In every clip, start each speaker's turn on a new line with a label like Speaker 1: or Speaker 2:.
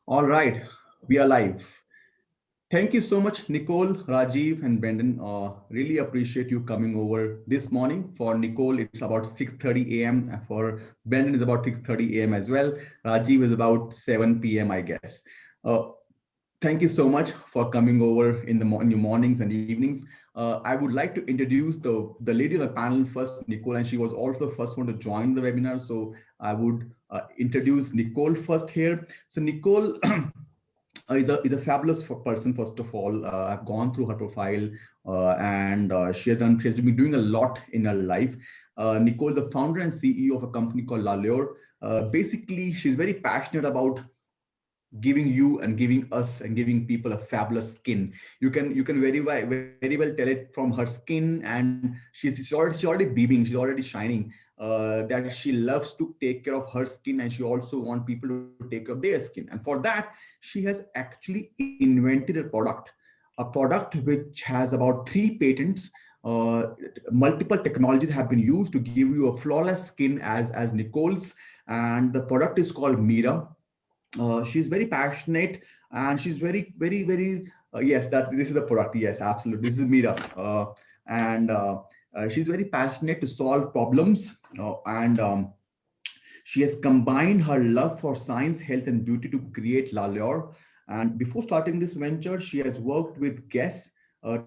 Speaker 1: All right, we are live. Thank you so much, Nicole, Rajiv, and Brendan. Really appreciate you coming over this morning. For Nicole, it's about 6:30 a.m. For Brendan, it's about 6:30 a.m. as well. Rajiv is about 7 p.m., I guess. Uh, Thank you so much for coming over in your mornings and evenings. I would like to introduce the lady on the panel first, Nicole, and she was also the first one to join the webinar. So I would introduce Nicole first here. So Nicole is a fabulous person. First of all, I've gone through her profile, and she has been doing a lot in her life. Nicole, the founder and CEO of a company called Luer. Basically, she's very passionate about giving you and giving us and giving people a fabulous skin. You can very well tell it from her skin, and she's already beaming, she's already shining, that she loves to take care of her skin, and she also wants people to take care of their skin. And for that, she has actually invented a product which has about 3 patents. Multiple technologies have been used to give you a flawless skin as Nicole's, and the product is called Mira. She's very passionate, and she's very yes, that this is the product. Yes, absolutely, this is Mira. And she's very passionate to solve problems, and she has combined her love for science, health, and beauty to create Lalure. And before starting this venture, she has worked with guests,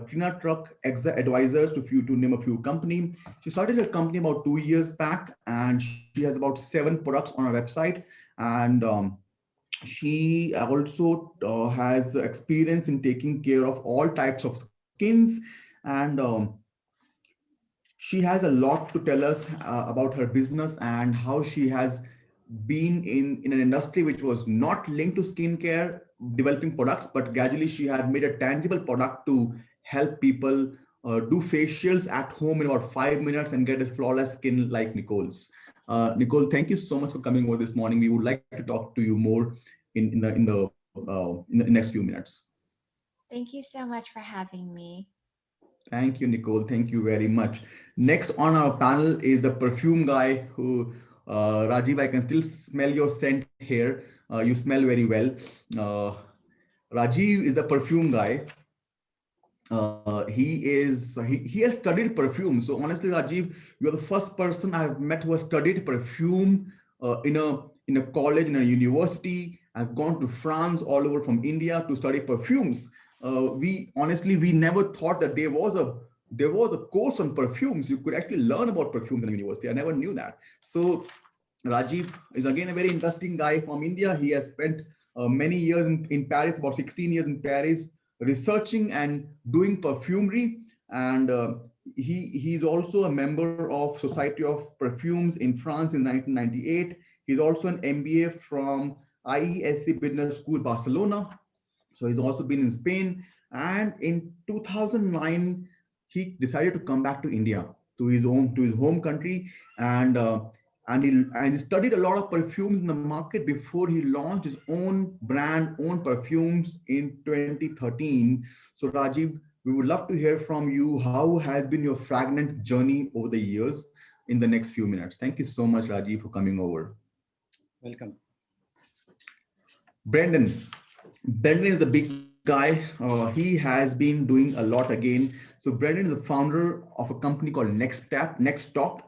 Speaker 1: Trina Turk, AXA Advisors, to name a few company. She started her company about 2 years back, and she has about 7 products on her website. And she also has experience in taking care of all types of skins, and she has a lot to tell us about her business and how she has been in an industry which was not linked to skincare developing products, but gradually she had made a tangible product to help people do facials at home in about 5 minutes and get a flawless skin like Nicole's. Nicole, thank you so much for coming over this morning. We would like to talk to you more in the next few minutes.
Speaker 2: Thank you so much for having me.
Speaker 1: Thank you, Nicole. Thank you very much. Next on our panel is the perfume guy who, Rajiv, I can still smell your scent here. You smell very well. Uh, Rajiv is the perfume guy. He has studied perfume. So honestly, Rajiv, you're the first person I've met who has studied perfume in a college, in a university. I've gone to France, all over from India to study perfumes. We never thought that there was a course on perfumes. You could actually learn about perfumes in a university. I never knew that. So Rajiv is again a very interesting guy from India. He has spent many years in Paris, about 16 years in Paris, researching and doing perfumery. And he's also a member of Society of Perfumes in France in 1998. He's also an MBA from IESC Business School, Barcelona. So he's also been in Spain. And in 2009, he decided to come back to India, to his home country, and he studied a lot of perfumes in the market before he launched his own brand, own perfumes in 2013. So Rajiv, we would love to hear from you. How has been your fragrant journey over the years in the next few minutes? Thank you so much, Rajiv, for coming over.
Speaker 3: Welcome.
Speaker 1: Brendan. Brendan is the big guy. He has been doing a lot again. So Brendan is the founder of a company called NxTSTOP.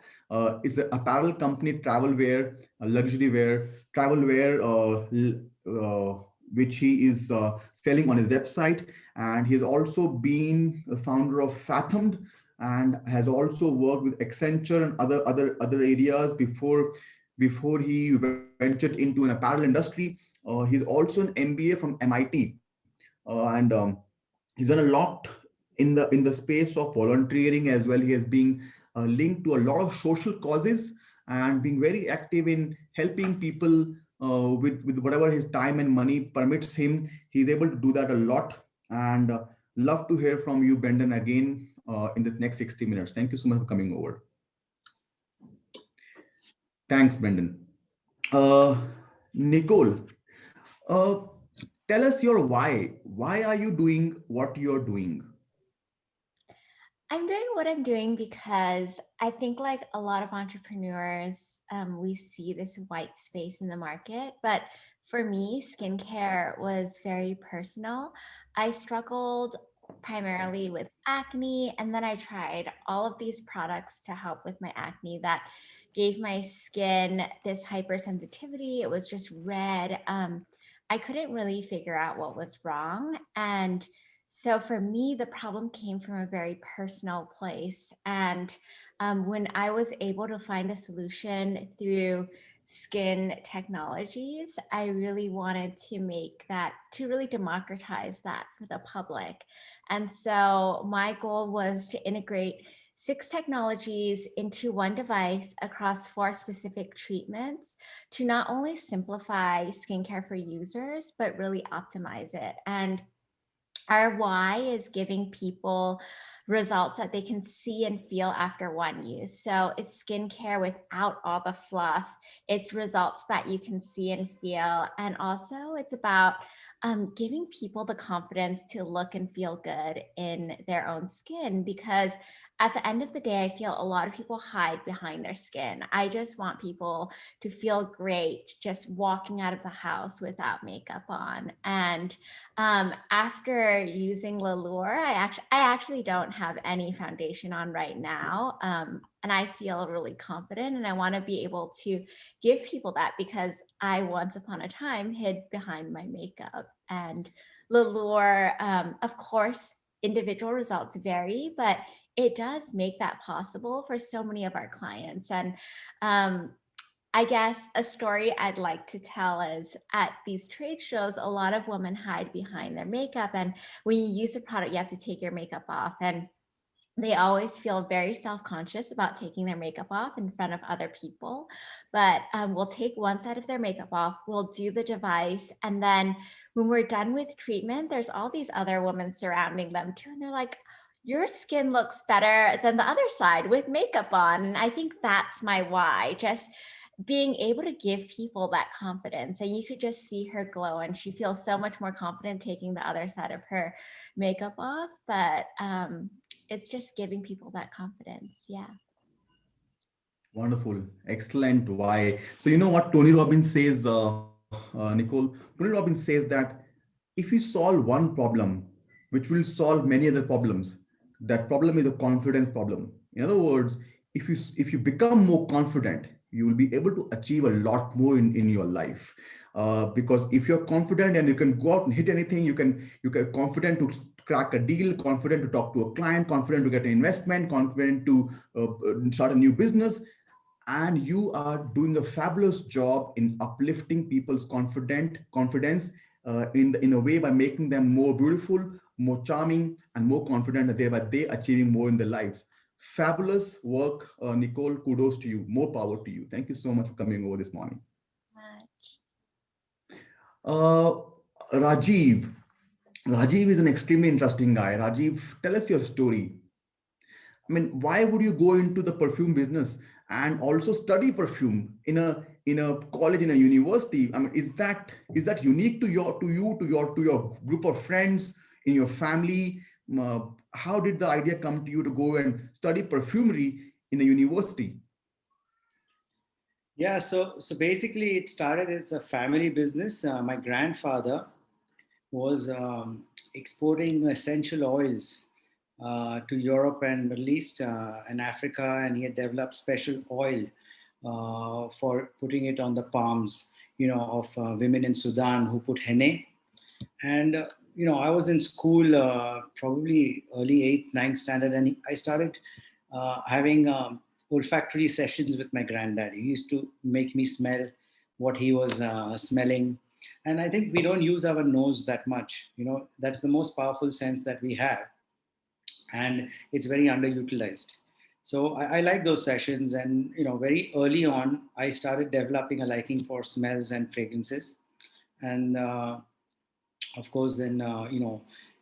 Speaker 1: It's an apparel company, travel wear, luxury wear, travel wear, which he is selling on his website. And he's also been the founder of Fathomed, and has also worked with Accenture and other areas before he ventured into an apparel industry. He's also an MBA from MIT, and he's done a lot in the space of volunteering as well. He has been linked to a lot of social causes and being very active in helping people with whatever his time and money permits him. He's able to do that a lot, and love to hear from you, Brendan, again in the next 60 minutes. Thank you so much for coming over. Thanks, Brendan. Uh, Nicole, Uh, tell us your why. Why are you doing what you're doing?
Speaker 2: I'm doing what I'm doing because I think, like a lot of entrepreneurs, we see this white space in the market. But for me, skincare was very personal. I struggled primarily with acne, and then I tried all of these products to help with my acne that gave my skin this hypersensitivity. It was just red. I couldn't really figure out what was wrong. And so for me, the problem came from a very personal place. And when I was able to find a solution through skin technologies, I really wanted to make that, to really democratize that for the public. And so my goal was to integrate 6 technologies into one device across 4 specific treatments to not only simplify skincare for users, but really optimize it. And our why is giving people results that they can see and feel after one use. So it's skincare without all the fluff. It's results that you can see and feel. And also it's about giving people the confidence to look and feel good in their own skin, because at the end of the day, I feel a lot of people hide behind their skin. I just want people to feel great just walking out of the house without makeup on. And after using Luer, I actually don't have any foundation on right now. And I feel really confident, and I want to be able to give people that, because I once upon a time hid behind my makeup. And Luer, of course, individual results vary, but it does make that possible for so many of our clients. And I guess a story I'd like to tell is at these trade shows, a lot of women hide behind their makeup. And when you use a product, you have to take your makeup off. And they always feel very self-conscious about taking their makeup off in front of other people. But we'll take one side of their makeup off, we'll do the device. And then when we're done with treatment, there's all these other women surrounding them too. And they're like, your skin looks better than the other side with makeup on. And I think that's my why, just being able to give people that confidence. And you could just see her glow, and she feels so much more confident taking the other side of her makeup off. But it's just giving people that confidence. Yeah.
Speaker 1: Wonderful, excellent. Why? So you know what Tony Robbins says, Nicole. Tony Robbins says that if you solve one problem, which will solve many other problems, that problem is a confidence problem. In other words, if you become more confident, you will be able to achieve a lot more in your life. Because if you're confident and you can go out and hit anything, you can confident to crack a deal, confident to talk to a client, confident to get an investment, confident to start a new business, and you are doing a fabulous job in uplifting people's confidence in a way by making them more beautiful, more charming, and more confident that they achieving more in their lives. Fabulous work, Nicole. Kudos to you. More power to you. Thank you so much for coming over this morning.
Speaker 2: Much.
Speaker 1: Uh, Rajiv. Rajiv is an extremely interesting guy. Rajiv, tell us your story. I mean, why would you go into the perfume business and also study perfume in a college, in a university? I mean, is that unique to your group of friends, in your family? How did the idea come to you to go and study perfumery in a university?
Speaker 3: Yeah, so basically, it started as a family business. My grandfather was exporting essential oils to Europe and Middle East and Africa, and he had developed special oil for putting it on the palms, of women in Sudan who put henna. And I was in school, probably early eighth, ninth standard, and I started having olfactory sessions with my granddad. He used to make me smell what he was smelling. And I think we don't use our nose that much. That's the most powerful sense that we have, and it's very underutilized. So I like those sessions, and very early on, I started developing a liking for smells and fragrances. And of course, then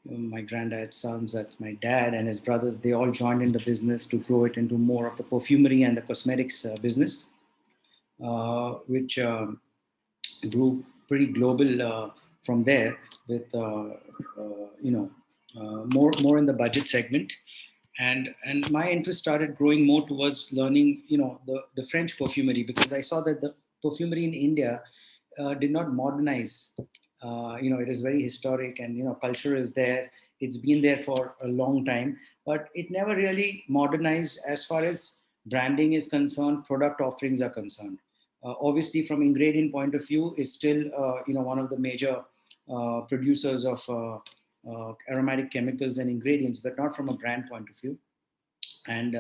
Speaker 3: my granddad's sons, that's my dad and his brothers, they all joined in the business to grow it into more of the perfumery and the cosmetics business, which grew pretty global from there, with more in the budget segment. And my interest started growing more towards learning, the French perfumery, because I saw that the perfumery in India did not modernize. It is very historic, and culture is there. It's been there for a long time, but it never really modernized as far as branding is concerned, product offerings are concerned. Obviously, from ingredient point of view, it's still one of the major producers of aromatic chemicals and ingredients, but not from a brand point of view. And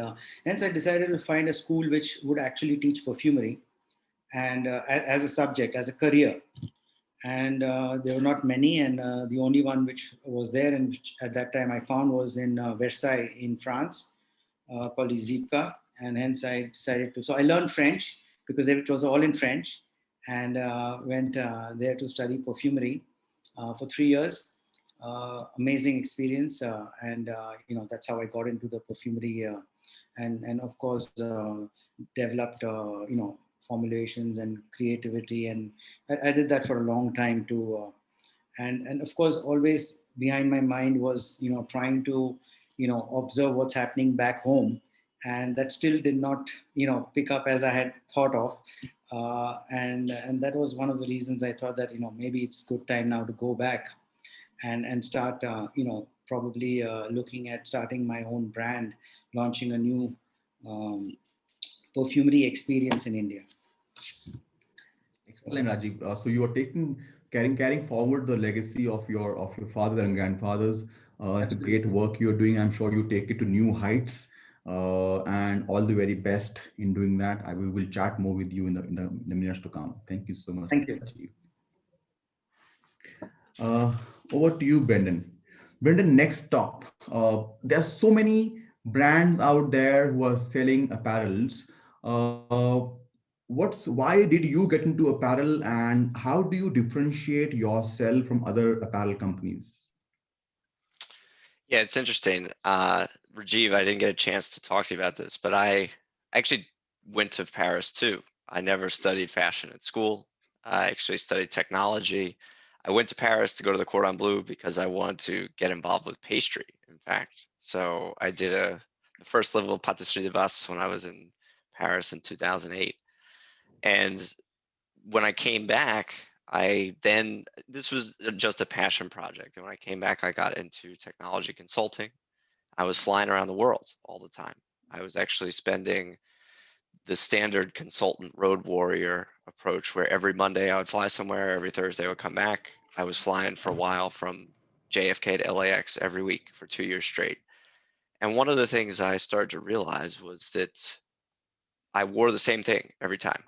Speaker 3: hence, I decided to find a school which would actually teach perfumery and as a subject, as a career. And there were not many, and the only one which was there and which at that time I found was in Versailles in France, called Izipka, and hence I decided to. So I learned French because it was all in French, and went there to study perfumery for 3 years. Amazing experience, and that's how I got into the perfumery, and of course developed formulations and creativity, and I did that for a long time too. And of course, always behind my mind was trying to observe what's happening back home, and that still did not pick up as I had thought of. And that was one of the reasons I thought that maybe it's good time now to go back and start probably looking at starting my own brand, launching a new um, perfumery experience in India.
Speaker 1: Excellent, Rajiv. So you are carrying forward the legacy of your father and grandfathers. It's a
Speaker 3: Absolutely.
Speaker 1: great work you're doing. I'm sure you take it to new heights. And all the very best in doing that. We will chat more with you in the minutes to come. Thank you so much,
Speaker 3: Thank you.
Speaker 1: Rajiv. Uh, Over to you, Brendan. Brendan, next stop. There are so many brands out there who are selling apparels. Uh, why did you get into apparel, and how do you differentiate yourself from other apparel companies?
Speaker 4: Yeah, it's interesting. Rajiv, I didn't get a chance to talk to you about this, but I actually went to Paris too. I never studied fashion at school. I actually studied technology. I went to Paris to go to the Cordon Bleu because I wanted to get involved with pastry, in fact. So I did the first level of pâtisserie de Basse when I was in Paris in 2008. And when I came back, this was just a passion project. And when I came back, I got into technology consulting. I was flying around the world all the time. I was actually spending the standard consultant road warrior approach where every Monday I would fly somewhere, every Thursday I would come back. I was flying for a while from JFK to LAX every week for 2 years straight. And one of the things I started to realize was that I wore the same thing every time.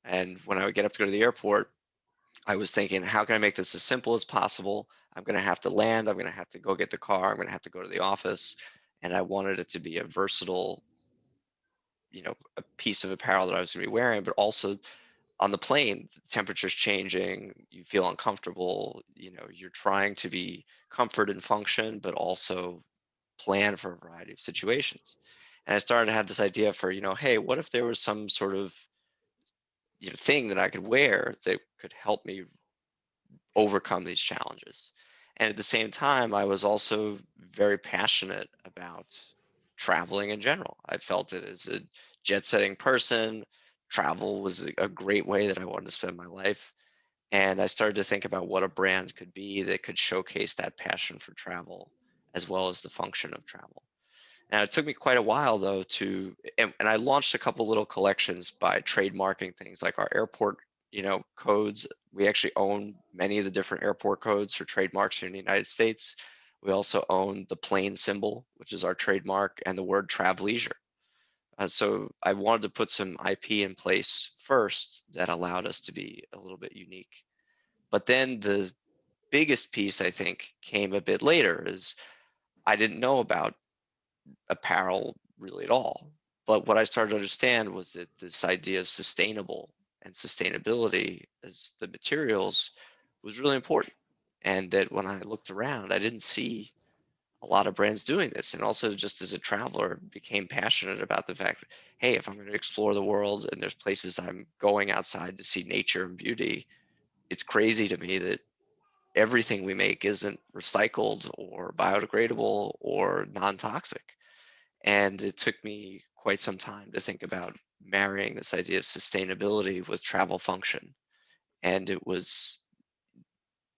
Speaker 4: And when I would get up to go to the airport, I was thinking, how can I make this as simple as possible? I'm going to have to land. I'm going to have to go get the car. I'm going to have to go to the office. And I wanted it to be a versatile, a piece of apparel that I was going to be wearing, but also on the plane, the temperature's changing, you feel uncomfortable, you're trying to be comfort and function, but also plan for a variety of situations. And I started to have this idea for, hey, what if there was some sort of thing that I could wear that could help me overcome these challenges. And at the same time, I was also very passionate about traveling in general. I felt it as a jet setting person. Travel was a great way that I wanted to spend my life. And I started to think about what a brand could be that could showcase that passion for travel as well as the function of travel. Now, it took me quite a while though and I launched a couple little collections by trademarking things like our airport, codes. We actually own many of the different airport codes for trademarks here in the United States. We also own the plane symbol, which is our trademark, and the word Travleisure. So I wanted to put some IP in place first that allowed us to be a little bit unique. But then the biggest piece I think came a bit later is I didn't know about apparel really at all. But what I started to understand was that this idea of sustainable and sustainability as the materials was really important. And that when I looked around, I didn't see a lot of brands doing this. And also just as a traveler, became passionate about the fact, hey, if I'm going to explore the world and there's places I'm going outside to see nature and beauty, it's crazy to me that everything we make isn't recycled or biodegradable or non-toxic. And it took me quite some time to think about marrying this idea of sustainability with travel function. And it was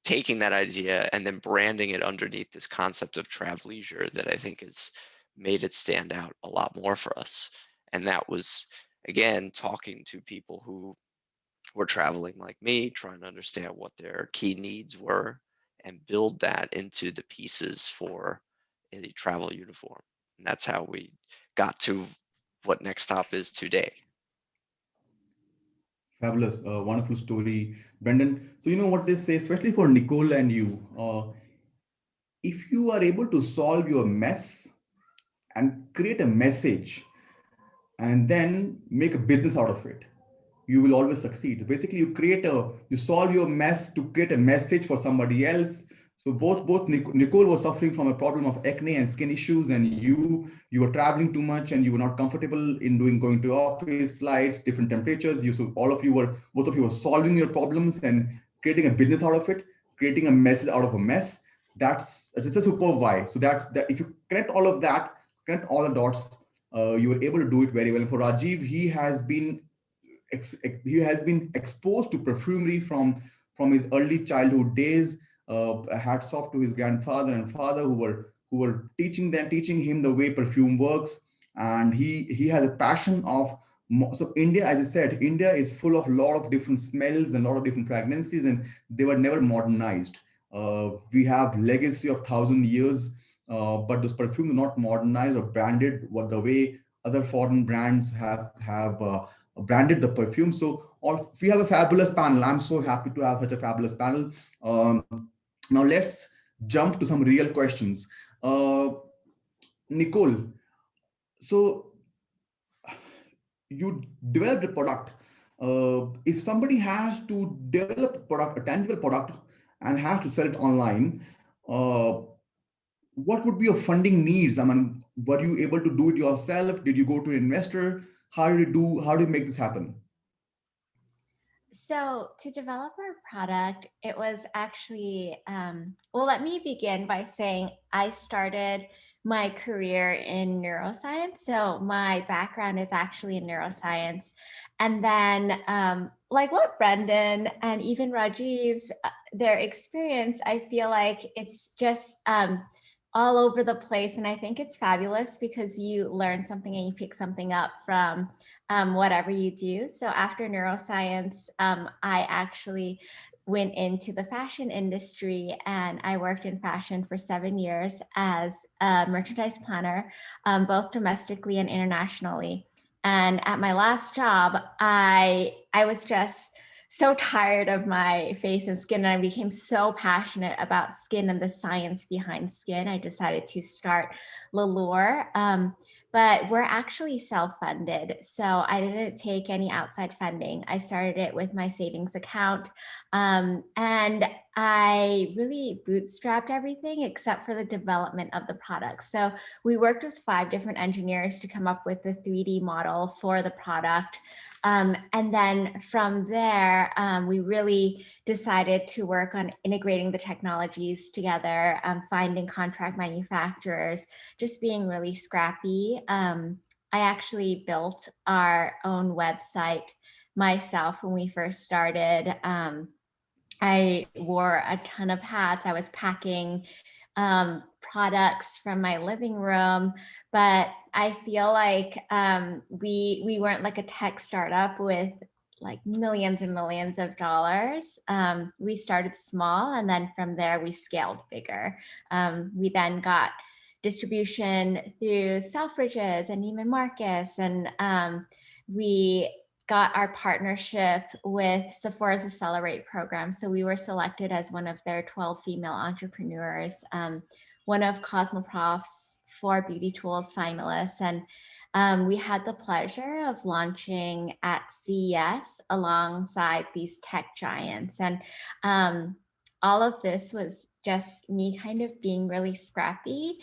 Speaker 4: taking that idea and then branding it underneath this concept of travel leisure that I think has made it stand out a lot more for us. And that was, again, talking to people who were traveling like me, trying to understand what their key needs were and build that into the pieces for a travel uniform. And that's how we got to what NxTSTOP is today.
Speaker 1: Fabulous, wonderful story, Brendan. So you know what they say, especially for Nicole and you, if you are able to solve your mess and create a message and then make a business out of it, you will always succeed. Basically, you solve your mess to create a message for somebody else. So both Nicole was suffering from a problem of acne and skin issues, and you were traveling too much and you were not comfortable in going to office, flights, different temperatures. So both of you were solving your problems and creating a business out of it, creating a message out of a mess. It's a superb why. So that if you connect all of that, connect all the dots, you were able to do it very well. And for Rajiv, he has been exposed to perfumery from his early childhood days. Hats off to his grandfather and father who were teaching him the way perfume works, and he has a passion of. So India, as I said, India is full of a lot of different smells and a lot of different fragrances, and they were never modernized. We have legacy of 1,000 years, but those perfumes are not modernized or branded what the way other foreign brands have branded the perfume. So we have a fabulous panel. I'm so happy to have such a fabulous panel. Now let's jump to some real questions. Nicole, so you developed a product. If somebody has to develop a product, a tangible product, and has to sell it online, uh, what would be your funding needs? I mean, were you able to do it yourself? Did you go to an investor? How do you make this happen?
Speaker 2: So to develop our product, it was actually, well, let me begin by saying I started my career in neuroscience. So my background is actually in neuroscience. And then, like what Brendan and even Rajiv, their experience, I feel like it's just all over the place. And I think it's fabulous because you learn something and you pick something up from whatever you do. So after neuroscience, I actually went into the fashion industry and I worked in fashion for 7 years as a merchandise planner, both domestically and internationally. And at my last job, I was just so tired of my face and skin, and I became so passionate about skin and the science behind skin. I decided to start Luer. But we're actually self-funded. So I didn't take any outside funding. I started it with my savings account. And I really bootstrapped everything except for the development of the product. So we worked with 5 different engineers to come up with the 3D model for the product. And then from there, we really decided to work on integrating the technologies together, finding contract manufacturers, just being really scrappy. I actually built our own website myself when we first started. I wore a ton of hats. I was packing products from my living room, but I feel like we weren't like a tech startup with like millions and millions of dollars. We started small, and then from there we scaled bigger. We then got distribution through Selfridges and Neiman Marcus, and we got our partnership with Sephora's Accelerate program. So we were selected as one of their 12 female entrepreneurs, one of Cosmoprof's 4 beauty tools finalists. And we had the pleasure of launching at CES alongside these tech giants. And all of this was just me kind of being really scrappy,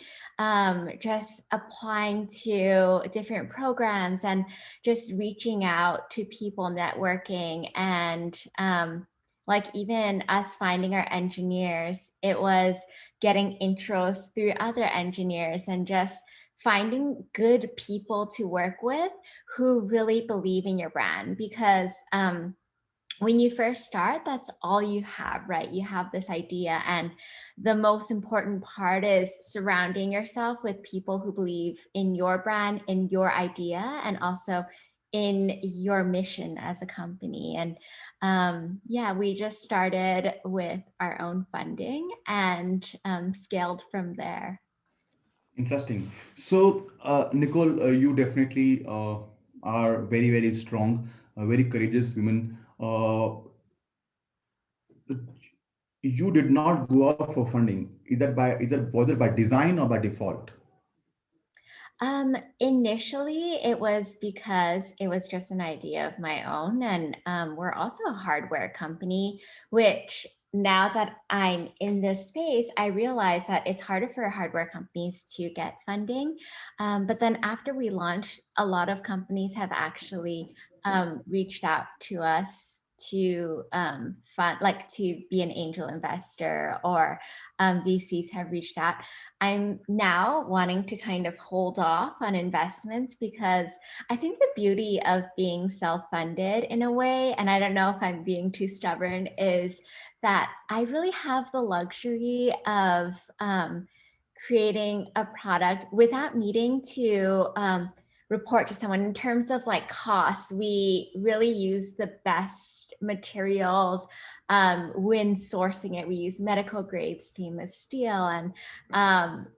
Speaker 2: just applying to different programs and just reaching out to people, networking, and like even us finding our engineers, it was getting intros through other engineers and just finding good people to work with who really believe in your brand, because when you first start, that's all you have, right? You have this idea, and the most important part is surrounding yourself with people who believe in your brand, in your idea, and also in your mission as a company. And yeah, we just started with our own funding and scaled from there.
Speaker 1: Interesting. So, Nicole, you definitely are very, very strong, very courageous women. You did not go out for funding. Was it by design or by default?
Speaker 2: Initially, it was because it was just an idea of my own. And we're also a hardware company, which now that I'm in this space, I realize that it's harder for hardware companies to get funding. But then after we launched, a lot of companies have actually reached out to us to fund, like to be an angel investor, or VCs have reached out. I'm now wanting to kind of hold off on investments, because I think the beauty of being self-funded in a way, and I don't know if I'm being too stubborn, is that I really have the luxury of creating a product without needing to report to someone. In terms of like costs, we really use the best materials when sourcing it. We use medical grade stainless steel, and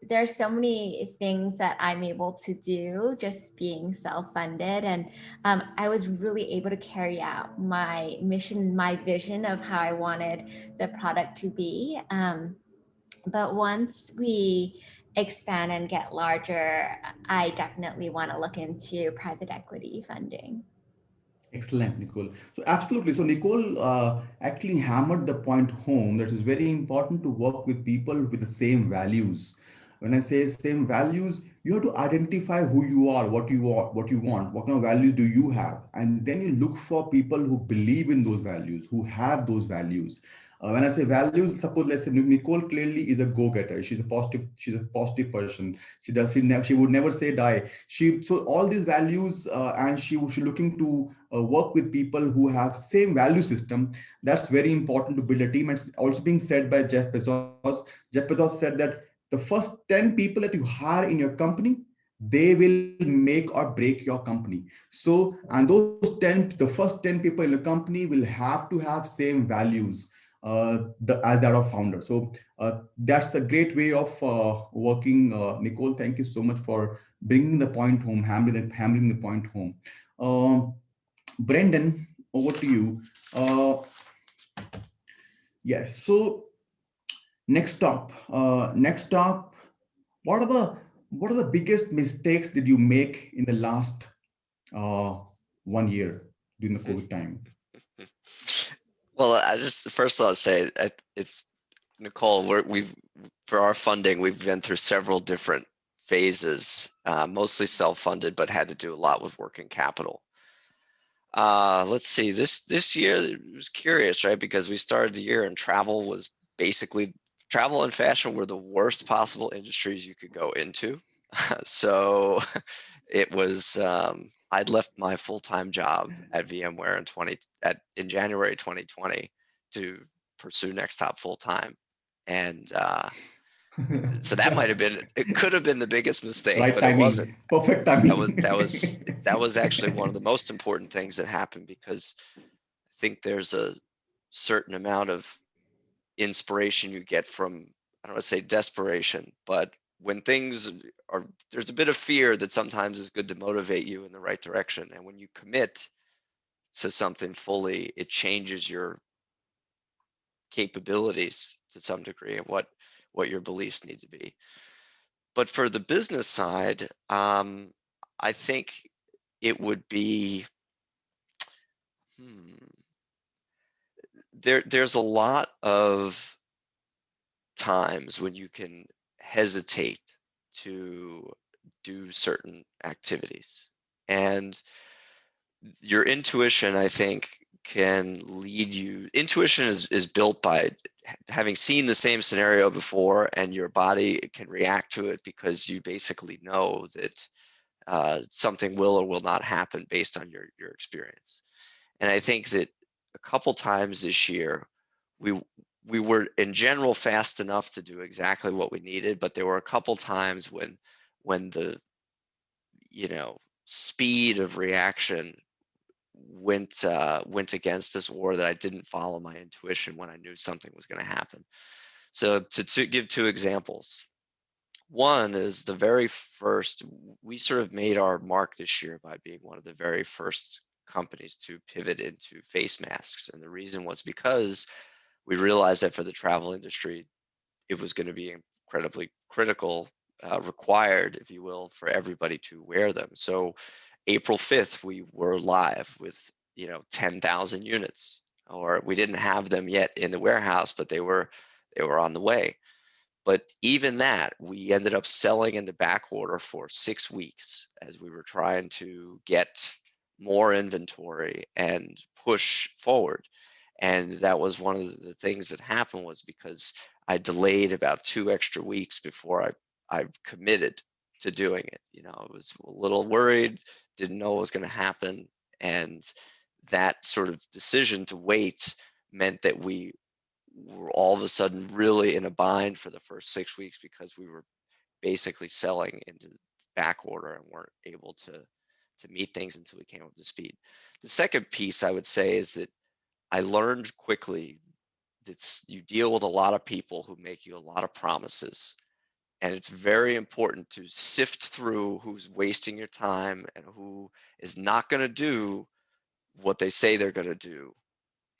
Speaker 2: there's so many things that I'm able to do just being self-funded. And I was really able to carry out my mission, my vision of how I wanted the product to be. But once we expand and get larger, I definitely want to look into private equity funding.
Speaker 1: Excellent, Nicole. So absolutely. So Nicole actually hammered the point home that it's very important to work with people with the same values. When I say same values, you have to identify who you are, what kind of values do you have, and then you look for people who believe in those values, who have those values. When I say values, suppose let's say Nicole clearly is a go-getter. She's a positive person. She would never say die. So all these values, and she looking to work with people who have same value system. That's very important to build a team. And it's also being said by Jeff Bezos. Jeff Bezos said that the first 10 people that you hire in your company, they will make or break your company. So, and the first 10 people in the company will have to have same values as that of founder. So that's a great way of working. Nicole, thank you so much for bringing the point home, hammering the point home. Brendan, over to you. Yes. So next stop. What are the biggest mistakes did you make in the last uh, 1 year during the COVID time?
Speaker 4: Well, I just first I'll say it's Nicole. We've for our funding, we've been through several different phases, mostly self-funded, but had to do a lot with working capital. Let's see, this year it was curious, right? Because we started the year and travel and fashion were the worst possible industries you could go into. So it was, I'd left my full-time job at VMware in January 2020 to pursue NxTSTOP full-time. And so it could have been the biggest mistake,
Speaker 1: Right
Speaker 4: but it wasn't.
Speaker 1: timing, perfect timing.
Speaker 4: That was actually one of the most important things that happened, because I think there's a certain amount of inspiration you get from, I don't want to say desperation, but when there's a bit of fear that sometimes is good to motivate you in the right direction. And when you commit to something fully, it changes your capabilities to some degree of what your beliefs need to be. But for the business side, I think it would be, there's a lot of times when you can hesitate to do certain activities. And your intuition, I think, can lead you. Intuition is built by having seen the same scenario before, and your body can react to it because you basically know that something will or will not happen based on your experience. And I think that a couple times this year, we we were in general fast enough to do exactly what we needed, but there were a couple times when the speed of reaction went against us, or that I didn't follow my intuition when I knew something was going to happen. So to give two examples, one is the very first, we sort of made our mark this year by being one of the very first companies to pivot into face masks. And the reason was because we realized that for the travel industry, it was going to be incredibly critical, required, if you will, for everybody to wear them. So April 5th, we were live with 10,000 units, or we didn't have them yet in the warehouse, but they were on the way. But even that, we ended up selling into back order for 6 weeks as we were trying to get more inventory and push forward. And that was one of the things that happened, was because I delayed about 2 extra weeks before I committed to doing it. I was a little worried, didn't know what was going to happen. And that sort of decision to wait meant that we were all of a sudden really in a bind for the first 6 weeks, because we were basically selling into back order and weren't able to meet things until we came up to speed. The second piece I would say is that I learned quickly that you deal with a lot of people who make you a lot of promises, and it's very important to sift through who's wasting your time and who is not going to do what they say they're going to do,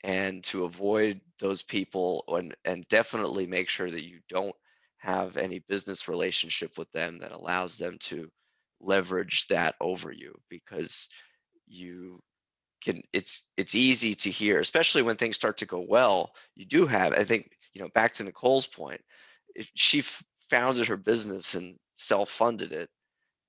Speaker 4: and to avoid those people, and definitely make sure that you don't have any business relationship with them that allows them to leverage that over you, because you can it's easy to hear, especially when things start to go well. You do have, I think, back to Nicole's point, if she founded her business and self-funded it,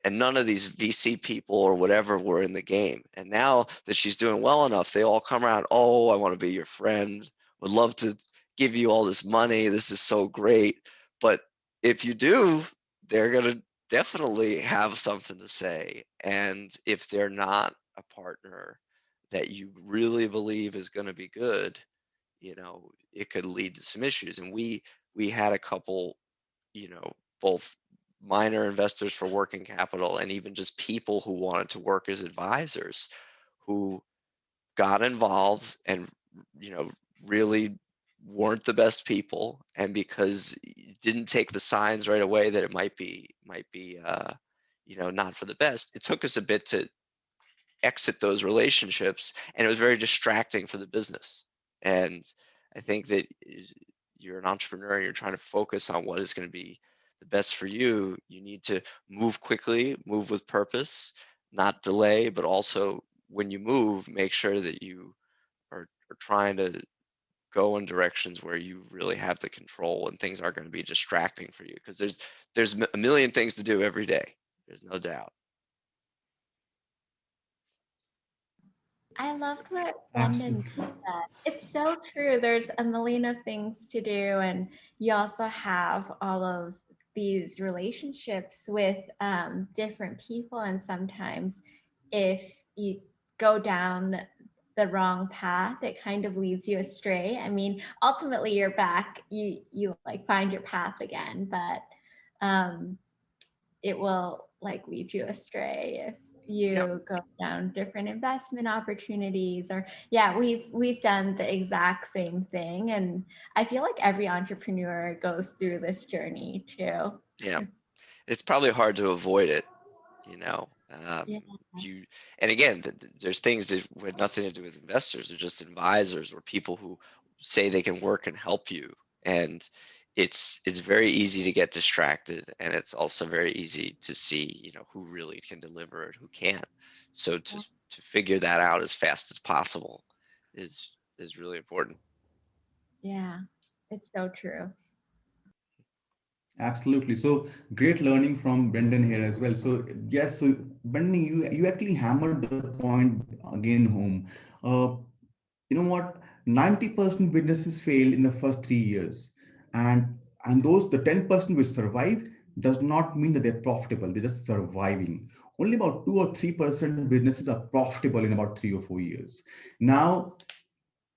Speaker 4: and none of these VC people or whatever were in the game. And now that she's doing well enough, they all come around. Oh, I want to be your friend. Would love to give you all this money. This is so great. But if you do, they're going to definitely have something to say. And if they're not a partner that you really believe is going to be good, it could lead to some issues. And we had a couple, both minor investors for working capital and even just people who wanted to work as advisors, who got involved and really weren't the best people, and because you didn't take the signs right away that it might be not for the best, it took us a bit to exit those relationships, and it was very distracting for the business. And I think that you're an entrepreneur and you're trying to focus on what is going to be the best for you. You need to move quickly, move with purpose, not delay, but also when you move, make sure that you are trying to go in directions where you really have the control and things aren't going to be distracting for you, because there's a million things to do every day. There's no doubt.
Speaker 2: I loved what Brendan
Speaker 1: Absolutely.
Speaker 2: said. It's so true. There's a million of things to do, and you also have all of these relationships with different people. And sometimes, if you go down the wrong path, it kind of leads you astray. I mean, ultimately, you're back. You like find your path again, but um, it will like lead you astray if
Speaker 4: Yep.
Speaker 2: you go down different investment opportunities. Or yeah, we've done the exact same thing, and I feel like every entrepreneur goes through this journey too.
Speaker 4: Yeah. It's probably hard to avoid it, you know.
Speaker 2: Yeah.
Speaker 4: You and again, there's things that had nothing to do with investors. They're just advisors or people who say they can work and help you. And it's very easy to get distracted, and it's also very easy to see, who really can deliver and who can't. So to figure that out as fast as possible is really important.
Speaker 2: Yeah, it's so true.
Speaker 1: Absolutely. So great learning from Brendan here as well. So yes, so Brendan, you actually hammered the point again home. You know what? 90% businesses fail in the first 3 years. And those, the 10% which survive does not mean that they're profitable. They're just surviving. Only about 2 or 3% businesses are profitable in about 3 or 4 years. Now,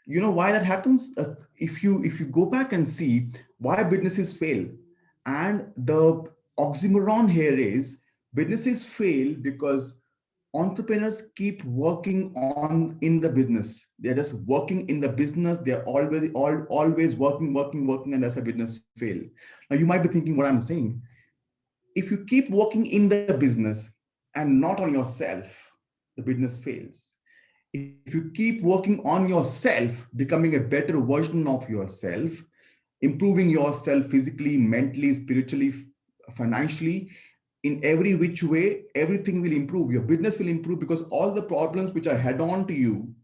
Speaker 1: you know why that happens? If you go back and see why businesses fail, and the oxymoron here is businesses fail because entrepreneurs keep working on in the business. They're just working in the business. They're always working, and that's why business fail. Now you might be thinking what I'm saying. If you keep working in the business and not on yourself, the business fails. If you keep working on yourself, becoming a better version of yourself, improving yourself physically, mentally, spiritually, financially, in every which way, everything will improve. Your business will improve because all the problems which are head on to you,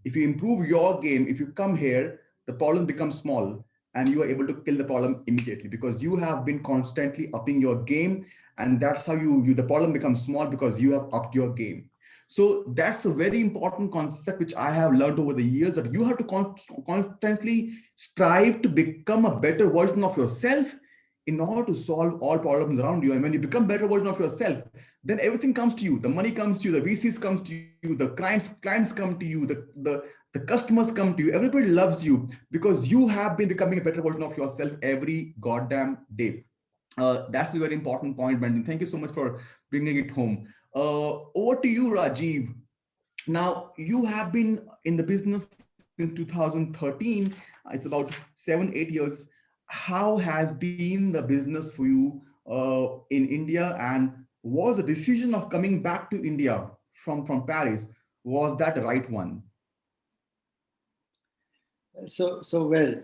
Speaker 1: if you improve your game, if you come here, the problem becomes small and you are able to kill the problem immediately because you have been constantly upping your game. And that's how the problem becomes small because you have upped your game. So that's a very important concept which I have learned over the years, that you have to constantly strive to become a better version of yourself in order to solve all problems around you. And when you become better version of yourself, then everything comes to you. The money comes to you, the VCs comes to you, the clients come to you, the customers come to you. Everybody loves you because you have been becoming a better version of yourself every goddamn day. That's a very important point, Brandon. Thank you so much for bringing it home. Over to you, Rajiv. Now, you have been in the business since 2013. It's about 7, 8 years. How has been the business for you in India? And was the decision of coming back to India from Paris, was that the right one?
Speaker 3: So well,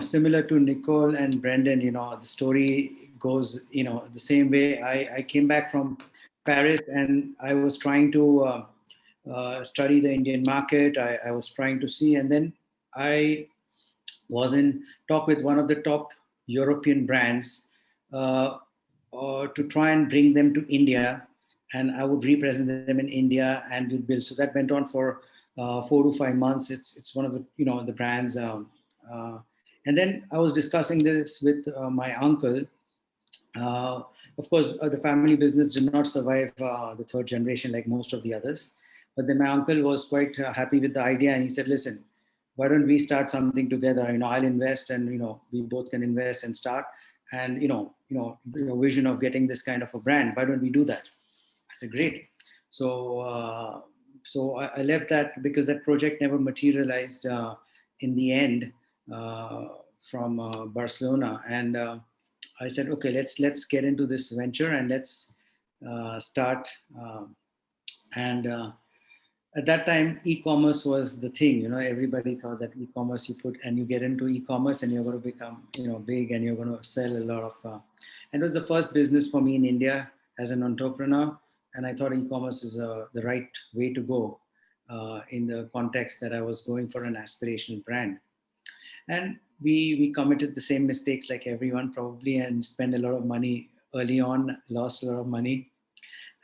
Speaker 3: similar to Nicole and Brendan, the story goes, the same way. I came back from Paris and I was trying to study the Indian market. I was trying to see, and then I was in talk with one of the top European brands to try and bring them to India, and I would represent them in India and we'd build. So that went on for 4 to 5 months. It's one of the brands, and then I was discussing this with my uncle. Of course, the family business did not survive the third generation like most of the others. But then my uncle was quite happy with the idea, and he said, "Listen, why don't we start something together? I'll invest, and we both can invest and start. And vision of getting this kind of a brand. Why don't we do that?" I said, "Great." So I left that because that project never materialized in the end from Barcelona, and I said, "Okay, let's get into this venture and let's start." And At that time, e-commerce was the thing. Everybody thought that e-commerce, you get into e-commerce and you're going to become big and you're going to sell a lot of. And it was the first business for me in India as an entrepreneur, and I thought e-commerce is the right way to go in the context that I was going for an aspirational brand. And we committed the same mistakes like everyone probably, and spent a lot of money early on, lost a lot of money.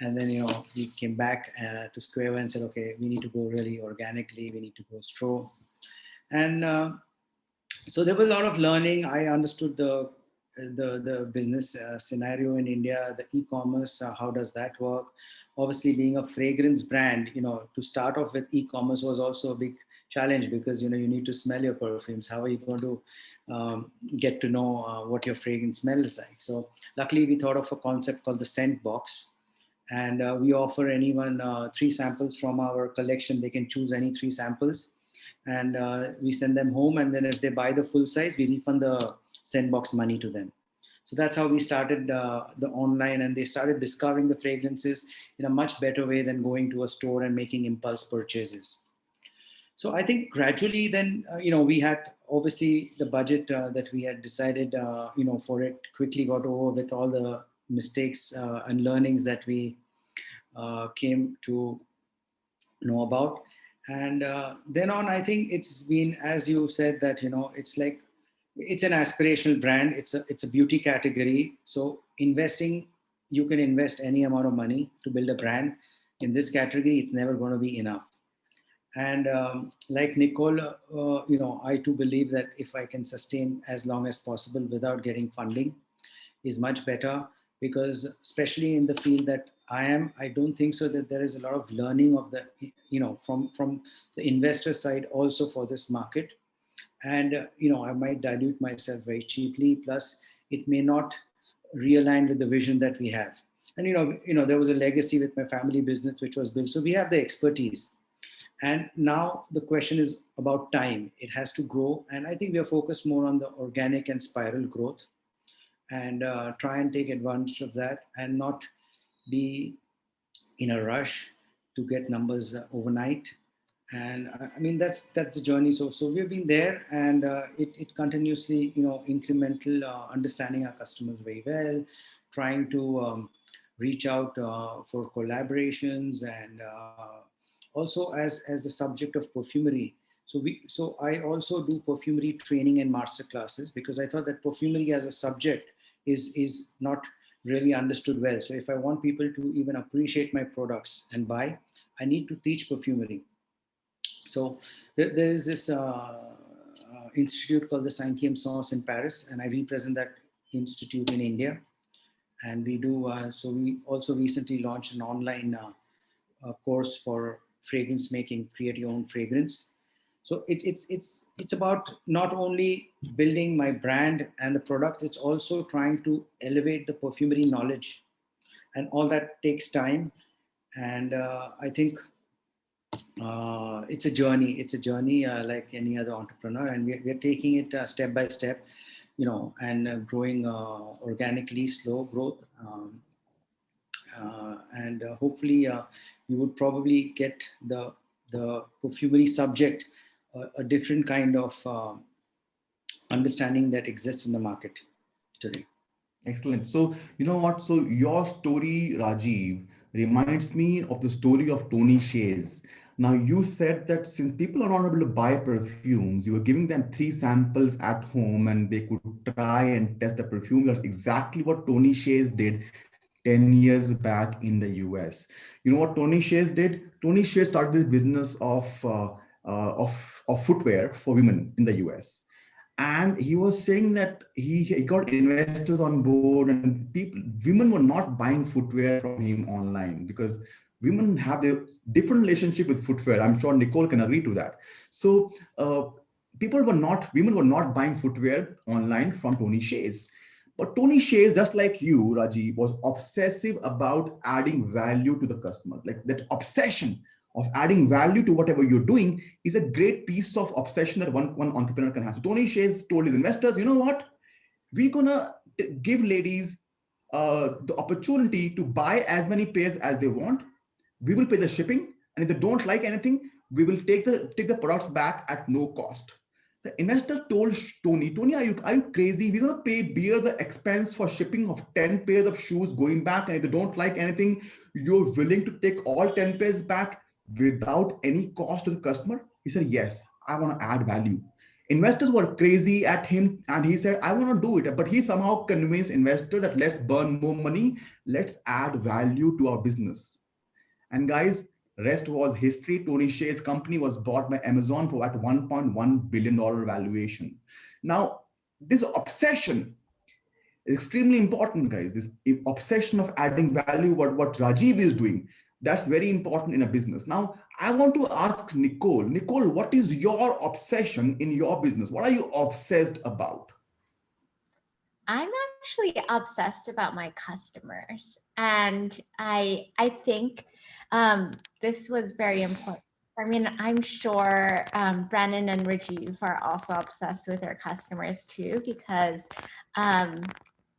Speaker 3: And then, we came back to square one and said, okay, we need to go really organically. We need to go slow. And so there was a lot of learning. I understood the business scenario in India, the e-commerce, how does that work? Obviously, being a fragrance brand, to start off with e-commerce was also a big challenge because, you need to smell your perfumes. How are you going to get to know what your fragrance smells like? So luckily, we thought of a concept called the scent box. And we offer anyone 3 samples from our collection. They can choose any 3 samples. And we send them home. And then if they buy the full size, we refund the scent box money to them. So that's how we started the online. And they started discovering the fragrances in a much better way than going to a store and making impulse purchases. So I think gradually then, we had obviously the budget that we had decided, for it quickly got over with all the mistakes and learnings that we came to know about. And then on, I think it's been, as you said, that, it's an aspirational brand. It's a beauty category. So you can invest any amount of money to build a brand. In this category, it's never going to be enough. And like Nicole, I too believe that if I can sustain as long as possible without getting funding is much better, because especially in the field that I am, I don't think so that there is a lot of learning of the, from the investor side also for this market. And, I might dilute myself very cheaply. Plus it may not realign with the vision that we have. And, there was a legacy with my family business, which was built. So we have the expertise. And now the question is about time. It has to grow. And I think we are focused more on the organic and spiral growth, and try and take advantage of that and not be in a rush to get numbers overnight. And I mean, that's the journey. So we've been there, and it continuously, incremental, understanding our customers very well, trying to reach out for collaborations, and also as the subject of perfumery. So I also do perfumery training and master classes, because I thought that perfumery as a subject is not really understood well. So if I want people to even appreciate my products and buy, I need to teach perfumery. So there is this institute called the Cinquième Sens in Paris, and I represent that institute in India. And we do, so we also recently launched an online course for fragrance making, create your own fragrance. So it's about not only building my brand and the product, it's also trying to elevate the perfumery knowledge, and all that takes time. And I think it's a journey. It's a journey like any other entrepreneur, and we're taking it step by step, and growing organically, slow growth. And hopefully you would probably get the perfumery subject a different kind of understanding that exists in the market today.
Speaker 1: Excellent. So, you know what? So, your story, Rajiv, reminds me of the story of Tony Hsieh's. Now, you said that since people are not able to buy perfumes, you were giving them 3 samples at home and they could try and test the perfume. That's exactly what Tony Hsieh's did 10 years back in the US. You know what Tony Hsieh's did? Tony Hsieh started this business of footwear for women in the US, and he was saying that he got investors on board, and women were not buying footwear from him online because women have a different relationship with footwear. I'm sure Nicole can agree to that. So women were not buying footwear online from Tony Hsieh's. But Tony Hsieh, just like you, Raji, was obsessive about adding value to the customer. Like that obsession of adding value to whatever you're doing is a great piece of obsession that one entrepreneur can have. So Tony Hsieh told his investors, you know what? We're gonna give ladies the opportunity to buy as many pairs as they want. We will pay the shipping, and if they don't like anything, we will take the products back at no cost. The investor told Tony, are you crazy? We're gonna bear the expense for shipping of 10 pairs of shoes going back, and if they don't like anything, you're willing to take all 10 pairs back without any cost to the customer? He said, yes, I want to add value. Investors were crazy at him, and he said, I want to do it. But he somehow convinced investors that let's burn more money, let's add value to our business. And guys, rest was history. Tony Hsieh's company was bought by Amazon for at $1.1 billion valuation. Now, this obsession is extremely important, guys. This obsession of adding value, what Rajiv is doing, that's very important in a business. Now, I want to ask Nicole. Nicole, what is your obsession in your business? What are you obsessed about?
Speaker 2: I'm actually obsessed about my customers, and I think this was very important. I mean, I'm sure Brandon and Rajiv are also obsessed with their customers too, because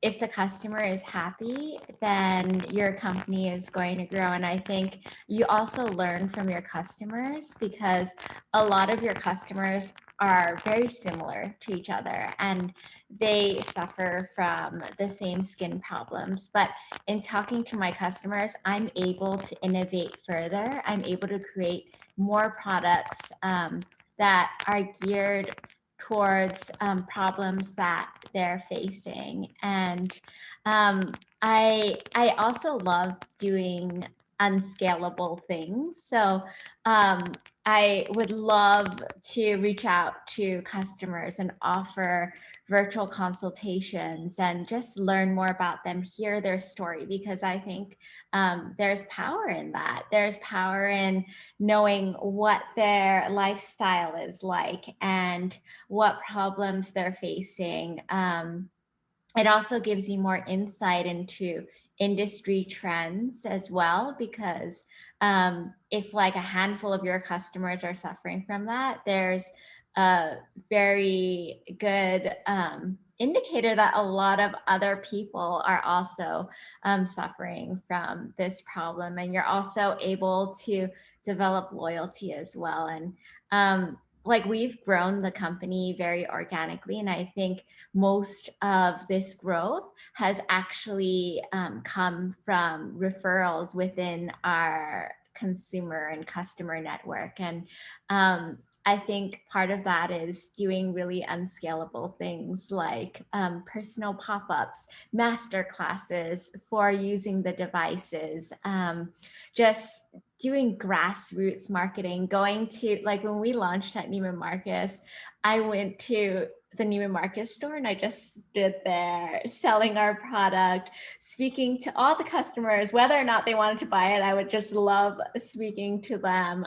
Speaker 2: if the customer is happy, then your company is going to grow. And I think you also learn from your customers, because a lot of your customers are very similar to each other and they suffer from the same skin problems. But in talking to my customers, I'm able to innovate further. I'm able to create more products that are geared towards problems that they're facing. And I also love doing unscalable things. So I would love to reach out to customers and offer virtual consultations and just learn more about them, hear their story, because I think there's power in that. There's power in knowing what their lifestyle is like and what problems they're facing. It also gives you more insight into industry trends as well, because if like a handful of your customers are suffering from that, there's a very good indicator that a lot of other people are also suffering from this problem, and you're also able to develop loyalty as well. And like we've grown the company very organically, and I think most of this growth has actually come from referrals within our consumer and customer network. And I think part of that is doing really unscalable things like personal pop-ups, master classes for using the devices, just doing grassroots marketing, going to, like when we launched at Neiman Marcus, I went to the Neiman Marcus store and I just stood there selling our product, speaking to all the customers, whether or not they wanted to buy it. I would just love speaking to them.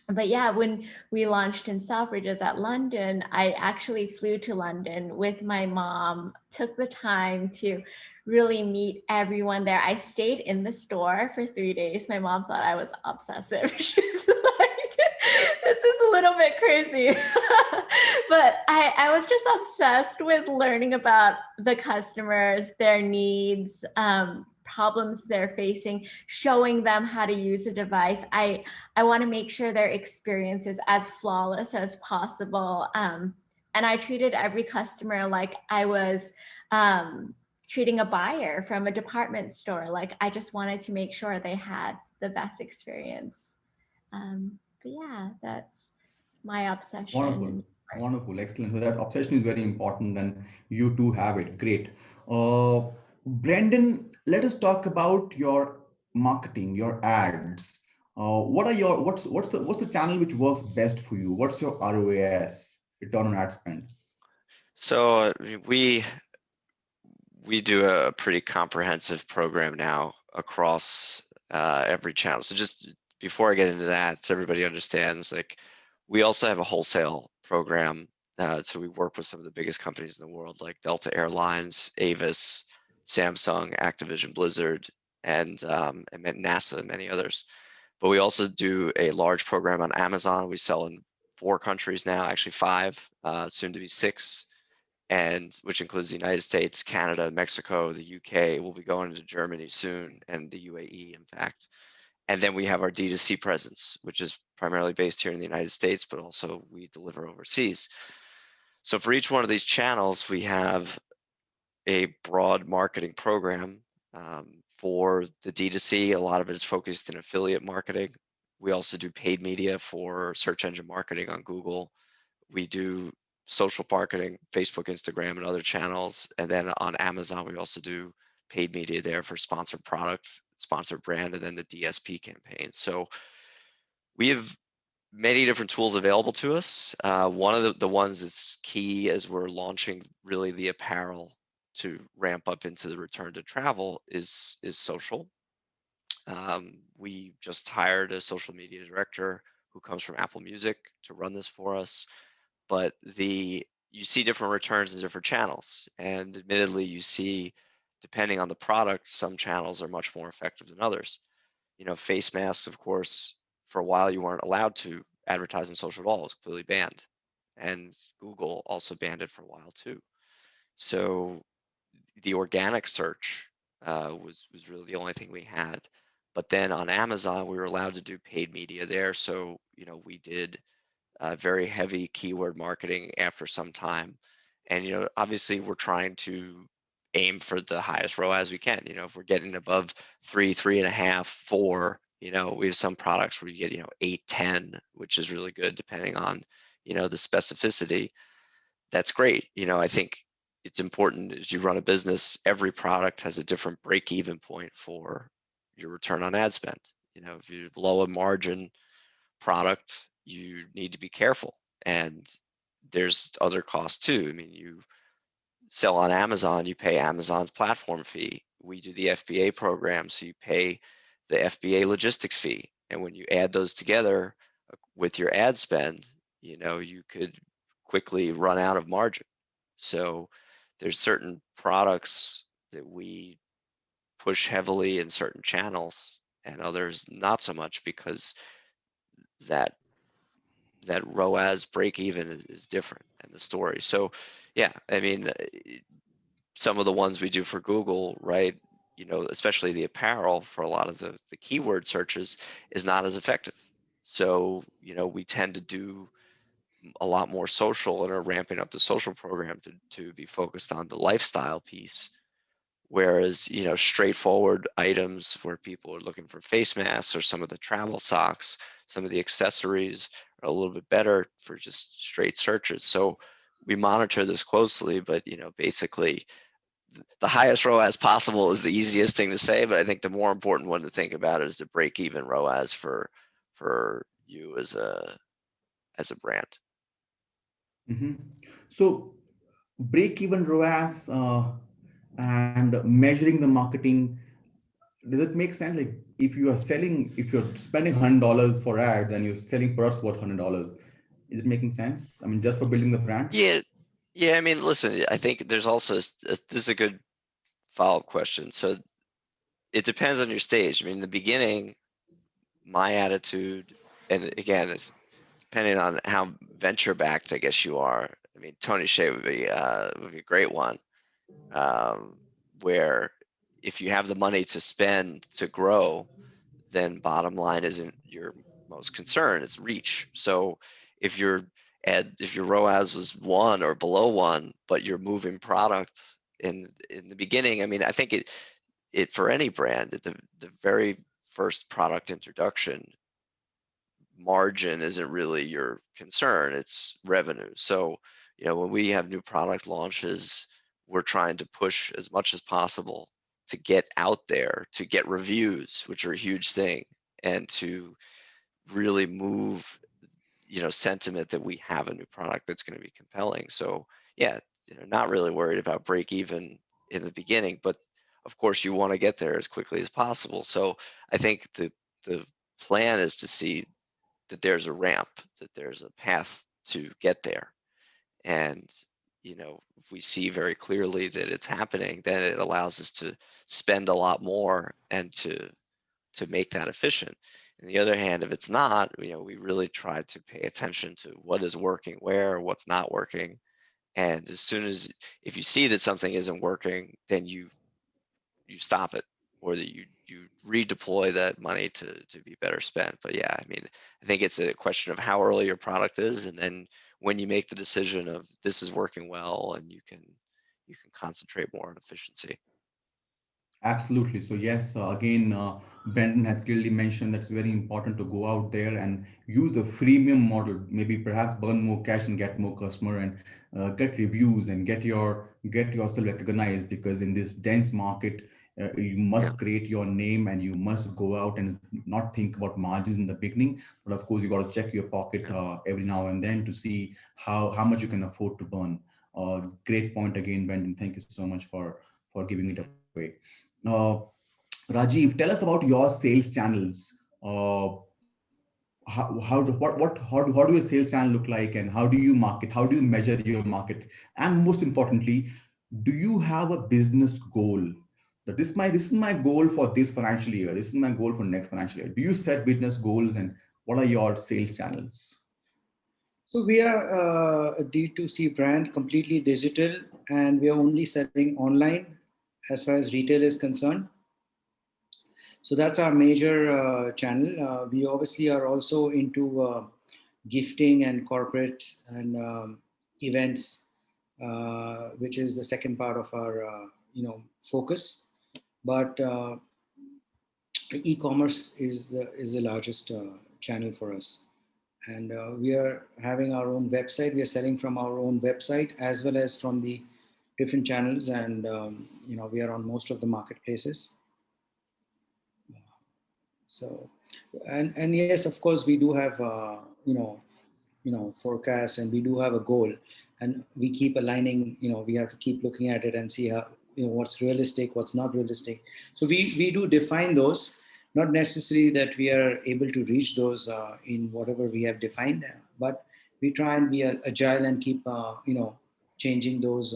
Speaker 2: But yeah, when we launched in Selfridges at London, I actually flew to London with my mom, took the time to really meet everyone there. I stayed in the store for 3 days. My mom thought I was obsessive. She was like, this is a little bit crazy. But I was just obsessed with learning about the customers, their needs, problems they're facing, showing them how to use a device. I want to make sure their experience is as flawless as possible. And I treated every customer like I was treating a buyer from a department store. Like I just wanted to make sure they had the best experience. But yeah, that's my obsession.
Speaker 1: Wonderful. Wonderful. Excellent. So that obsession is very important and you too have it. Great. Brendan, let us talk about your marketing, your ads. What are your what's the channel which works best for you? What's your ROAS, return on ad spend?
Speaker 4: So we do a pretty comprehensive program now across every channel. So just before I get into that, so everybody understands, like we also have a wholesale program. So we work with some of the biggest companies in the world, like Delta Airlines, Avis, Samsung, Activision Blizzard, and NASA, and many others. But we also do a large program on Amazon. We sell in 4 countries now, actually 5, soon to be 6. And which includes the United States, Canada, Mexico, the UK. We'll be going to Germany soon, and the UAE, in fact. And then we have our D2C presence, which is primarily based here in the United States, but also we deliver overseas. So for each one of these channels, we have a broad marketing program. For the D2C, a lot of it is focused in affiliate marketing. We also do paid media for search engine marketing on Google. We do social marketing, Facebook, Instagram, and other channels. And then on Amazon, we also do paid media there for sponsored products, sponsored brand, and then the DSP campaign. So we have many different tools available to us. One of the ones that's key as we're launching really the apparel to ramp up into the return to travel is social. We just hired a social media director who comes from Apple Music to run this for us. But you see different returns in different channels, and admittedly you see, depending on the product, some channels are much more effective than others. Face masks, of course, for a while you weren't allowed to advertise on social at all. It was completely banned, and Google also banned it for a while too. So the organic search was really the only thing we had. But then on Amazon, we were allowed to do paid media there. So we did very heavy keyword marketing after some time. And obviously we're trying to aim for the highest ROAS we can. If we're getting above 3, 3.5, 4, we have some products where you get 8, 10, which is really good depending on the specificity. That's great. I think it's important as you run a business, every product has a different break-even point for your return on ad spend. If you have low margin product, you need to be careful. And there's other costs too. I mean, you sell on Amazon, you pay Amazon's platform fee. We do the FBA program, so you pay the FBA logistics fee. And when you add those together with your ad spend, you could quickly run out of margin. So there's certain products that we push heavily in certain channels and others not so much, because that ROAS break even is different in the story. So yeah, I mean, some of the ones we do for Google, right? Especially the apparel, for a lot of the keyword searches, is not as effective. So, we tend to do a lot more social and are ramping up the social program to be focused on the lifestyle piece. Whereas, straightforward items where people are looking for face masks or some of the travel socks, some of the accessories are a little bit better for just straight searches. So we monitor this closely, but, basically the highest ROAS possible is the easiest thing to say, but I think the more important one to think about is the break-even ROAS for you as a brand.
Speaker 1: Mhm. So break-even ROAS and measuring the marketing, does it make sense? Like if you're spending $100 for ads and you're selling products worth $100, is it making sense? I mean, just for building the brand?
Speaker 4: Yeah, I mean, listen, I think there's also this is a good follow-up question. So it depends on your stage. I mean, in the beginning, my attitude, and again, it's depending on how venture-backed I guess you are. I mean, Tony Hsieh would be a great one, um, where if you have the money to spend to grow, then bottom line isn't your most concern, it's reach. So if if your ROAS was 1 or below 1, but you're moving product in the beginning, I mean, I think it for any brand, at the very first product introduction, margin isn't really your concern, it's revenue. So, when we have new product launches, we're trying to push as much as possible to get out there, to get reviews, which are a huge thing, and to really move, sentiment that we have a new product that's going to be compelling. So yeah, not really worried about break even in the beginning, but of course you want to get there as quickly as possible. So I think the plan is to see that there's a ramp, that there's a path to get there. And, if we see very clearly that it's happening, then it allows us to spend a lot more and to make that efficient. On the other hand, if it's not, we really try to pay attention to what is working where, what's not working. And as soon as, if you see that something isn't working, then you stop it, or that you redeploy that money to be better spent. But yeah, I mean, I think it's a question of how early your product is, and then when you make the decision of this is working well, and you can concentrate more on efficiency.
Speaker 1: Absolutely. So yes, again, Brendan has clearly mentioned that it's very important to go out there and use the freemium model. Maybe perhaps burn more cash and get more customer and get reviews and get yourself recognized. Because in this dense market, you
Speaker 4: Yeah.
Speaker 1: must create your name and you must go out and not think about margins in the beginning. But of course, you got to check your pocket
Speaker 4: Yeah.
Speaker 1: every now and then to see how much you can afford to burn. Great point again, Brendan. Thank you so much for giving it
Speaker 4: Mhm.
Speaker 1: away. Uh, Rajiv, tell us about your sales channels. How do your sales channel look like, and how do you market? How do you measure your market? And most importantly, do you have a business goal? That this is my goal for this financial year. This is my goal for next financial year. Do you set business goals, and what are your sales channels?
Speaker 3: So we are a D2C brand, completely digital, and we are only selling online as far as retail is concerned. So that's our major channel. We obviously are also into gifting and corporate and events, which is the second part of our focus. But e-commerce is the largest channel for us, and we are having our own website. We are selling from our own website as well as from the different channels, and we are on most of the marketplaces. So, and yes, of course, we do have forecast, and we do have a goal, and we keep aligning. We have to keep looking at it and see how, what's realistic, what's not realistic. So we do define those. Not necessarily that we are able to reach those in whatever we have defined, but we try and be agile and keep changing those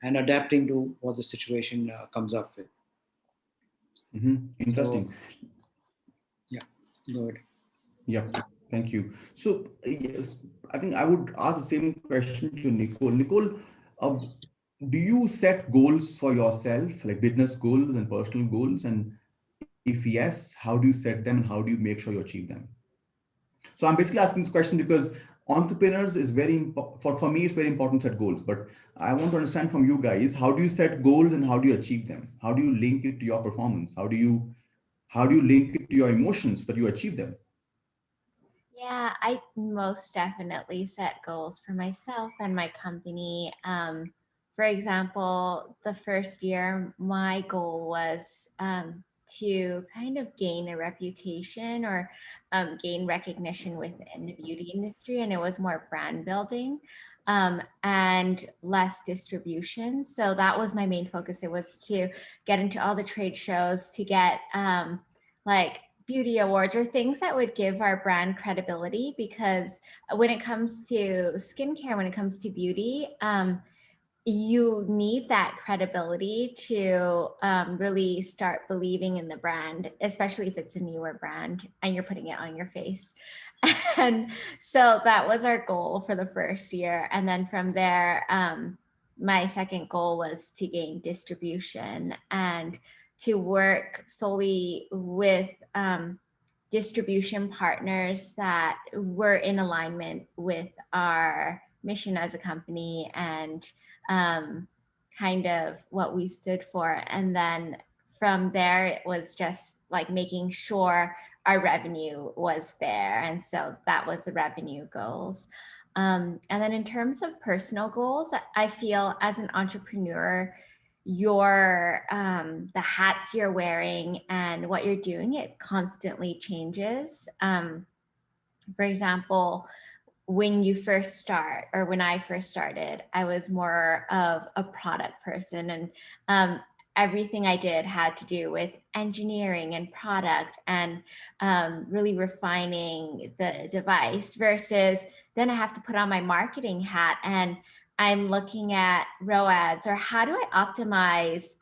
Speaker 3: and adapting to what the situation comes up with. So
Speaker 1: Interesting.
Speaker 3: yeah, go ahead.
Speaker 1: Yeah, thank you. So, yes, I think I would ask the same question to Nicole. Nicole, uh, do you set goals for yourself, like business goals and personal goals? And if yes, how do you set them and how do you make sure you achieve them? So I'm basically asking this question because entrepreneurs is very for me it's very important to set goals. But I want to understand from you guys, how do you set goals and how do you achieve them? How do you link it to your performance? How do you link it to your emotions that you achieve them?
Speaker 2: Yeah, I most definitely set goals for myself and my company. For example, the first year, my goal was to kind of gain a reputation or gain recognition within the beauty industry, and it was more brand building and less distribution. So that was my main focus. It was to get into all the trade shows, to get like beauty awards or things that would give our brand credibility, because when it comes to skincare, when it comes to beauty, you need that credibility to really start believing in the brand, especially if it's a newer brand and you're putting it on your face. And so that was our goal for the first year. And then from there, my second goal was to gain distribution and to work solely with distribution partners that were in alignment with our mission as a company and kind of what we stood for. And then from there, it was just like making sure our revenue was there. And so that was the revenue goals. And then in terms of personal goals, I feel as an entrepreneur, your the hats you're wearing and what you're doing, it constantly changes. For example, when you first start, or when I first started, I was more of a product person, and everything I did had to do with engineering and product and really refining the device, versus then I have to put on my marketing hat and I'm looking at ROAS, or how do I optimize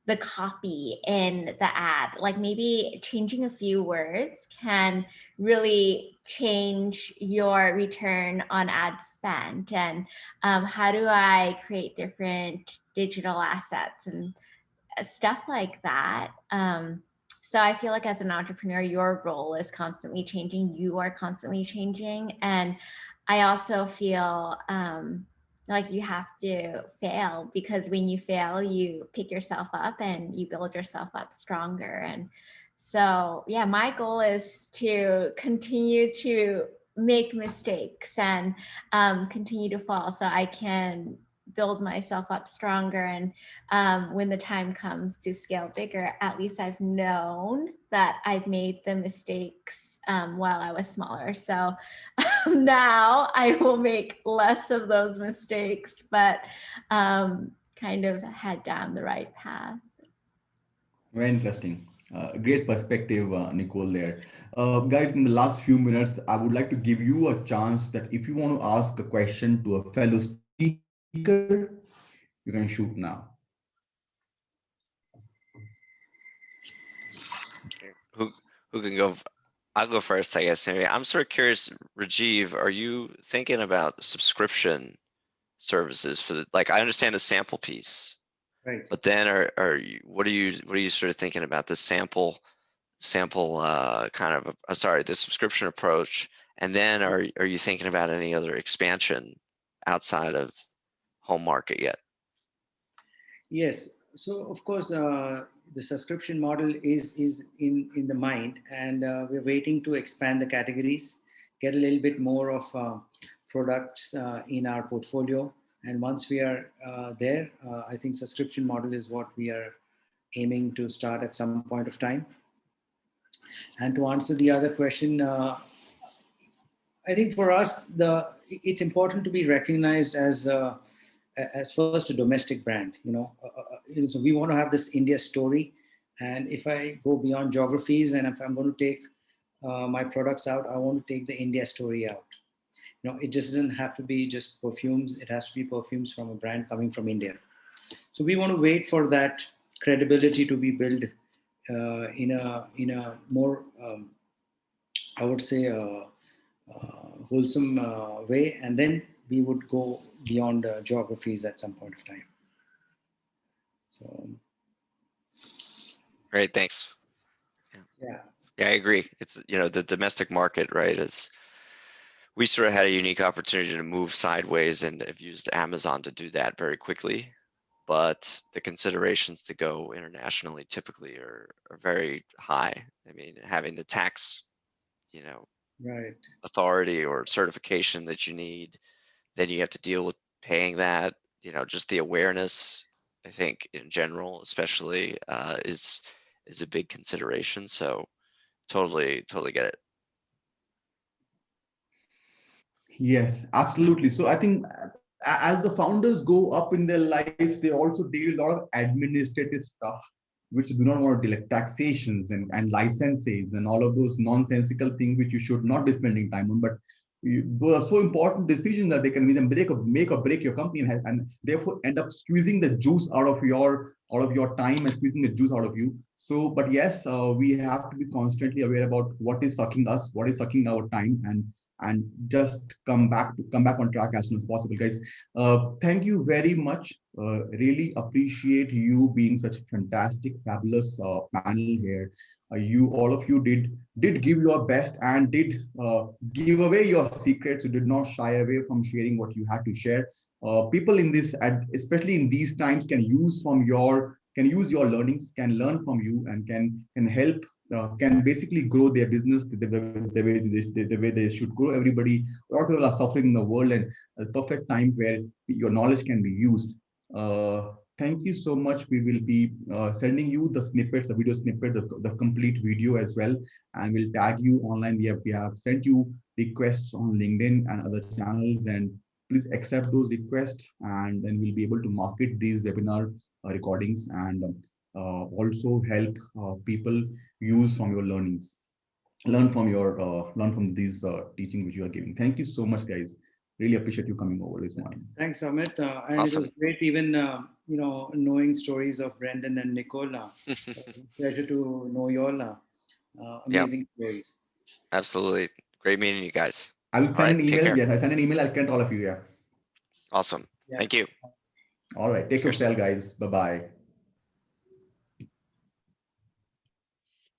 Speaker 2: the copy in the ad? Like maybe changing a few words can really change your return on ad spend. And how do I create different digital assets and stuff like that. So I feel like as an entrepreneur, your role is constantly changing. You are constantly changing. And I also feel like you have to fail, because when you fail, you pick yourself up and you build yourself up stronger. And so, yeah, my goal is to continue to make mistakes and continue to fall so I can build myself up stronger. And when the time comes to scale bigger, at least I've known that I've made the mistakes while I was smaller. So now I will make less of those mistakes, but kind of head down the right path.
Speaker 1: Very interesting. Great perspective, Nicole, there. Guys, in the last few minutes, I would like to give you a chance that if you want to ask a question to a fellow speaker, you can shoot now.
Speaker 4: Okay. Who can go? I'll go first, I guess. Maybe I'm sort of curious, Rajiv, are you thinking about subscription services for the, like, I understand the sample piece,
Speaker 3: Right.
Speaker 4: but then what are you sort of thinking about the sample kind of sorry, the subscription approach, and then are you thinking about any other expansion outside of home market yet?
Speaker 3: Yes. So of course, the subscription model is in the mind, and we're waiting to expand the categories, get a little bit more of products in our portfolio. And once we are there, I think subscription model is what we are aiming to start at some point of time. And to answer the other question, I think for us, it's important to be recognized as first a domestic brand. So we want to have this India story. And if I go beyond geographies, and if I'm going to take my products out, I want to take the India story out. It just doesn't have to be just perfumes. It has to be perfumes from a brand coming from India. So we want to wait for that credibility to be built in a more, I would say, wholesome way, and then we would go beyond geographies at some point of time. So,
Speaker 4: Great, thanks.
Speaker 3: yeah,
Speaker 4: I agree. It's, the domestic market, right, we sort of had a unique opportunity to move sideways and have used Amazon to do that very quickly. But the considerations to go internationally typically are very high. I mean, having the tax,
Speaker 3: right,
Speaker 4: authority or certification that you need, then you have to deal with paying that, just the awareness, I think in general, especially is a big consideration. So totally get it.
Speaker 1: Yes, absolutely. So I think as the founders go up in their lives, they also deal with a lot of administrative stuff, which do not want to deal, like taxations and licenses and all of those nonsensical things which you should not be spending time on. But those are so important decisions that they can either make or break your company, and therefore end up squeezing the juice out of your time and squeezing the juice out of you. So, but yes, we have to be constantly aware about what is sucking us, what is sucking our time, and just come back on track as soon as possible, guys. Thank you very much. Really appreciate you being such a fantastic, fabulous panel here. You, all of you, did give your best and did give away your secrets. You did not shy away from sharing what you had to share. People in this, especially in these times, can use your learnings, can learn from you, and can help, can basically grow their business the way they should grow. Everybody, a lot of people are suffering in the world, and a perfect time where your knowledge can be used. Thank you so much. We will be sending you the snippets, the video snippets, the complete video as well, and we'll tag you online. We have sent you requests on LinkedIn and other channels, and please accept those requests, and then we'll be able to market these webinar recordings and also help people use from your learnings, learn from these teaching which you are giving. Thank you so much, guys. Really appreciate you coming over this morning.
Speaker 3: Thanks, Amit. And
Speaker 4: Awesome.
Speaker 3: It was great even, knowing stories of Brendan and Nicole. Pleasure to know you all. Amazing stories.
Speaker 4: Absolutely. Great meeting you guys.
Speaker 1: I'll
Speaker 4: All
Speaker 1: send
Speaker 4: right,
Speaker 1: an
Speaker 4: take
Speaker 1: email.
Speaker 4: care.
Speaker 1: Yes, I'll send an email. I'll send all of you. Yeah.
Speaker 4: Awesome.
Speaker 3: Yeah.
Speaker 4: Thank you.
Speaker 1: All right. Take care of
Speaker 4: Cheers.
Speaker 1: yourself, guys. Bye-bye.